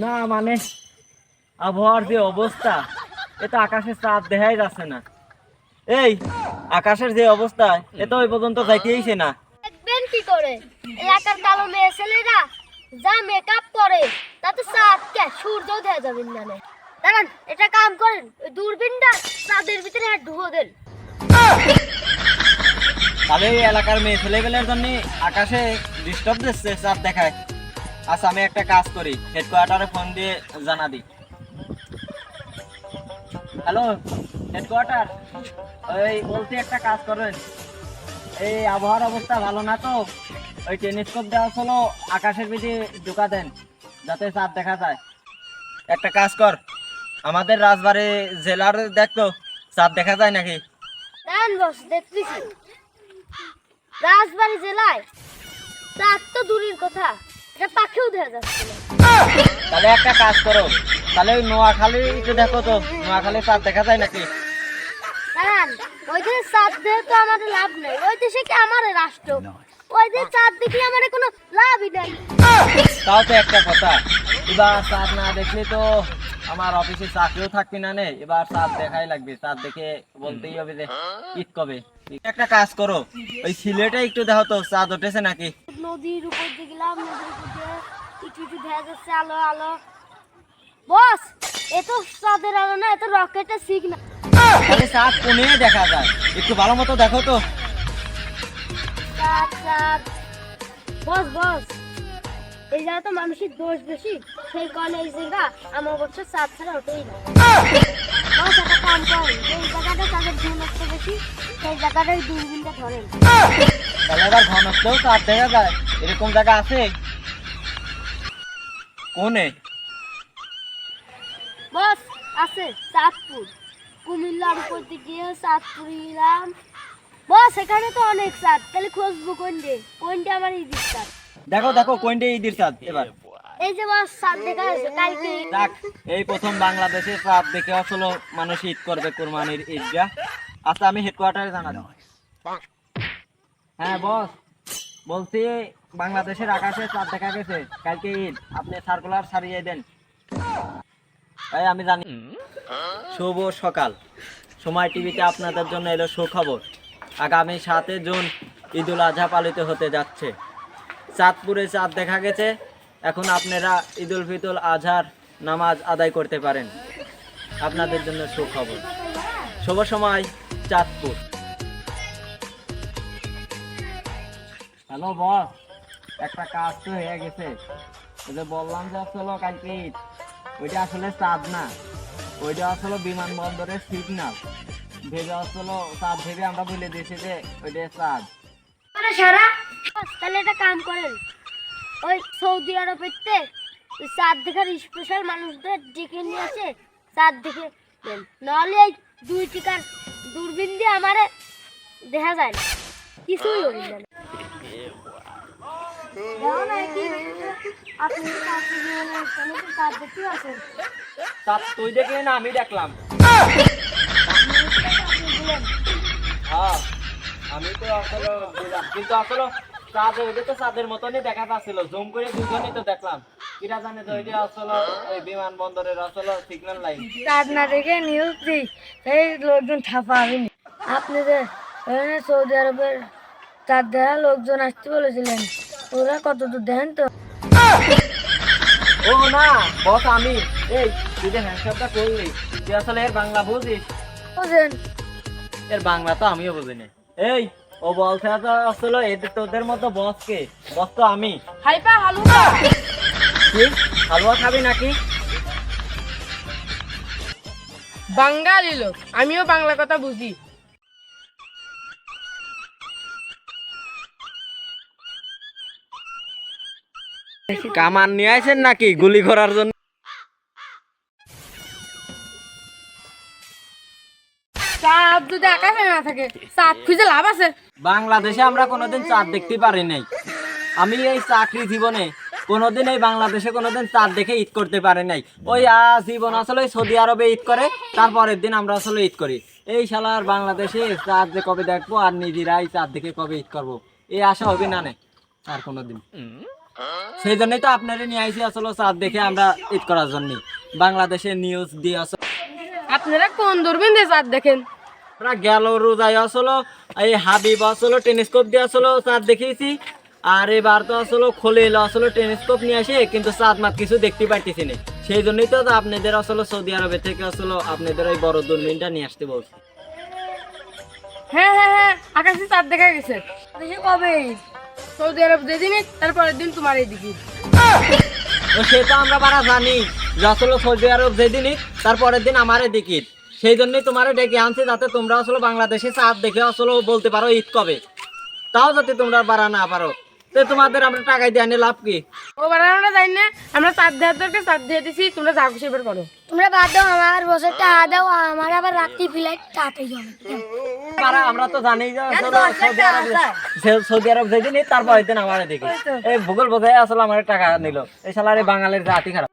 না মানে আবহাওয়ার যে অবস্থা, এটা আকাশে চাঁদ দেখাই যাচ্ছে না। এই আকাশের যে অবস্থা, এটা ওই পর্যন্ত যাইতেইছে না। দেখবেন কি করে এলাকার কালো মেয়ে ছেলেরা যা মেকআপ করে তাতে চাঁদকে সূর্যও দেখা যাবে না। দাঁড়ান, এটা কাম করেন, ওই দূরবীনটা চাঁদের ভিতরে ঢুকো দেন। তাহলে এই এলাকার মেয়ে ছেলেবেলের জন্য আকাশে ডিস্টার্ব দিচ্ছে চাঁদ দেখায়। আচ্ছা, আমি একটা কাজ করি, হেডকোয়ার্টারে ফোন দিয়ে জানা দিই। হ্যালো হেডকোয়ার্টার, ওই বলছি একটা কাজ করেন, এই আবহাওয়ার অবস্থা ভালো না তো, ওই টেলিস্কোপ দেওয়া হলো আকাশের ভিতরে ঢুকা দেন যাতে চাঁদ দেখা যায়। একটা কাজ কর, আমাদের রাজবাড়ী জেলার দেখতো চাঁদ দেখা যায় নাকি। দাঁড়ান বস, দেখতেছি রাজবাড়ী জেলায় চাঁদ তো দূরের কথা, এটা পাখিও দেখা যাচ্ছে না। তাহলে একটা কাজ করো, তাহলে ওই নোয়াখালী একটু দেখো তো, নোয়াখালী চাঁদ দেখা যায় নাকি। দাঁড়ান, ওই দেশে চাঁদ দেখে তো আমাদের লাভ নেই, ওই দেশে কি আমার রাষ্ট্র, ওই দেশে চাঁদ দেখে আমাদের কোনো লাভই নেই। তাও তো একটা কথা, এবার চাঁদ না দেখলে তো আমার অফিসে চাকরিও থাকবে না। নে এবার চাঁদ দেখাই লাগবে, চাঁদ দেখে বলতেই হবে যে ঈদ কবে। একটা কাজ করো, ওই সিলেটে একটু দেখো তো চাঁদ উঠেছে নাকি। নদীর উপর দিয়ে গেলাম, নদীর উপর দিয়ে একটু একটু দেখা যাচ্ছে আলো আলো। বস, এ তো চাঁদের আলো না, এ তো রকেটের সিগন্যাল। তাহলে চাঁদ কোনে দেখা যায়, একটু ভালো মতো দেখো তো। চাঁদ চাঁদ বস বস, এই জায়গা তো মানুষের দোষ বেশি, সেই কারণে এই জায়গা আমার বছর চাঁদ ছাড়া ওঠেই না। বস, একটা কাম করেন, এই জায়গাটা চাঁদের ঘনত্ব বেশি, সেই জায়গাটাই দূরবীনটা ধরেন। তাহলে এবার ঘনত্বেও চাঁদ দেখা যায়, এরকম জায়গা আছে কোনে? বস আছে চাঁদপুর, কুমিল্লার উপর দিয়ে গিয়ে চাঁদপুর গেলাম। বস, এখানে তো অনেক চাঁদ, তাহলে খুঁজবো কোনটা আমার ঈদের চাঁদ। দেখো দেখো কোনটা ঈদের চাঁদ এবার। এই যে বস, চাঁদ দেখা যাচ্ছে কালকে। দেখ, এই প্রথম বাংলাদেশে চাঁদ দেখে আসলে মানুষ ঈদ করবে, কোরবানির ঈদটা। আচ্ছা, আমি হেডকোয়ার্টারে জানাবো। হ্যাঁ বস, বলছি বাংলাদেশের আকাশে চাঁদ দেখা গেছে, কালকে ঈদ, আপনি সার্কুলার ছাড়িয়ে দেন। এই আমি জানি। শুভ সকাল, সময় টিভিতে আপনাদের জন্য এলো সুখবর। আগামী 7 জুন ঈদুল আজহা পালিত হতে যাচ্ছে। চাঁদপুরে চাঁদ দেখা গেছে, এখন আপনারা ঈদুল ফিতর আজহার নামাজ আদায় করতে পারেন। আপনাদের জন্য সুখবর। শুভ সময়, চাঁদপুর। হ্যালো বস, একটা কাজ তো হয়ে গেছে। ওই যে বললাম যে আসলে কালকে ঈদ, ওইটা আসলে চাঁদ না, ওইটা আসলে বিমানবন্দরের সিগন্যাল ভেবে আসলে চাঁদ ভেবে আমরা বলে দিয়েছি যে ওইটা চাঁদ। সারা বস, তাহলে একটা কাম করেন, ওই সৌদি আরবেতে চাঁদ দেখার স্পেশাল মানুষদের ডেকে নিয়ে আসে চাঁদ দেখে নেন, নাহলে এই 2 টিকার দূরবীন দিয়ে আমারে দেখা যায় না, কিছুই হবে না। আপনি চাঁদ দেখতে আসেন, চাঁদ তুই দেখলি না আমি দেখলাম। হ্যাঁ, আমি তো আসলে দিলাম, কিন্তু আসলে চাঁদ ওইটা তো চাঁদের মতনই দেখা যাচ্ছিল, জুম করে দুজনই তো দেখলাম। কিরা জানে তো ওইটা আসলে ওই বিমানবন্দরের আসলে সিগন্যাল লাইন। চাঁদ না দেখে নিউজ দিই, এই লোকজন ছাপা হয়নি। আপনি যে সৌদি আরবের চাঁদ দেখা লোকজন আসতে বলেছিলেন, ওরা কত দূর দেখেন তো? ও না বস, আমি এই তুই যে হ্যান্ডশেকটা করলি, তুই আসলে এর বাংলা বুঝিস? বুঝেন? এর বাংলা তো আমিও বুঝিনি। এই ও বলছে তো আসলে এদের তোদের মতো বসকে, বস তো আমি। হাইপা হালুয়া তুই হালুয়া খাবি নাকি? বাঙালি লোক, আমিও বাংলা কথা বুঝি। কামান নিয়ে আসেন নাকি গুলি করার জন্য? চাঁদ যদি আকাশে না থাকে, চাঁদ খুঁজে লাভ আছে? বাংলাদেশে আমরা কোনোদিন চাঁদ দেখতে পারি নাই। আমি এই চাকরি জীবনে কোনোদিন এই বাংলাদেশে কোনোদিন চাঁদ দেখে ঈদ করতে পারি নাই। ওই জীবন আসলে সৌদি আরবে ঈদ করে, তারপরের দিন আমরা আসলে ঈদ করি। এই শালার বাংলাদেশে চাঁদ যে কবে দেখবো আর নিজেরাই চাঁদ দেখে কবে ঈদ করবো, এই আশা হবে না আর কোনোদিন। সেই জন্যই তো আপনারা নিয়ে আইছি আসলে চাঁদ দেখে আমরা ঈদ করার জন্য। বাংলাদেশের নিউজ দিয়ে আসলে আপনারা কোন দূরবীন দিয়ে চাঁদ দেখেন? আমরা গেল রোজায় আসলে এই হাবিব আসলে টেলিস্কোপ দিয়ে আসলে চাঁদ দেখিয়েছি। আর এবার তো আসলে খলিল আসলে টেলিস্কোপ নিয়ে আসে, কিন্তু চাঁদ মাত কিছু দেখতে পাইতেছি না। সেই জন্যই তো আপনাদের আসলে সৌদি আরবে থেকে আসলে আপনাদের ওই বড় দূরবীনটা নিয়ে আসতে বলছি। হ্যাঁ হ্যাঁ হ্যাঁ, আকাশে চাঁদ দেখা গেছে। দেখি কবে? সৌদি আরব যেদিন তারপরের দিন তোমার এইদিকে। তো সে তো আমরা বারা জানি যে আসলে সৌদি আরব যেদিন ঈদ তার পরের দিন আমার এদিকে ঈদ। সেই জন্যই তোমার ডেকে আনছি, যাতে তোমরা আসলে বাংলাদেশে চাঁদ দেখে আসলে বলতে পারো ঈদ কবে। তাও যাতে তোমরা বাড়া না পারো, তো তোমাদের আমরা টাকাই দিয়ে আনি লাভ কি? ও বারা আমরা জানি না, আমরা চাঁদ দেওয়ার দরকার চাঁদ দিয়ে দিছি, তোমরা যা খুশি এবার করো। তোমরা বাদ দাও, আমার বছর টাকা দাও, আমার আবার রাত্রি ফ্লাইট তাড়াতাড়ি যাবে। বারা আমরা তো জানি যে আসলে সৌদি আরব যেদিন ঈদ তার পরের দিন আমার এদিকে। এই ভূগোল বোঝাই আসলে আমার টাকা নিল, এই শালার এই বাঙালির জাতি খারাপ।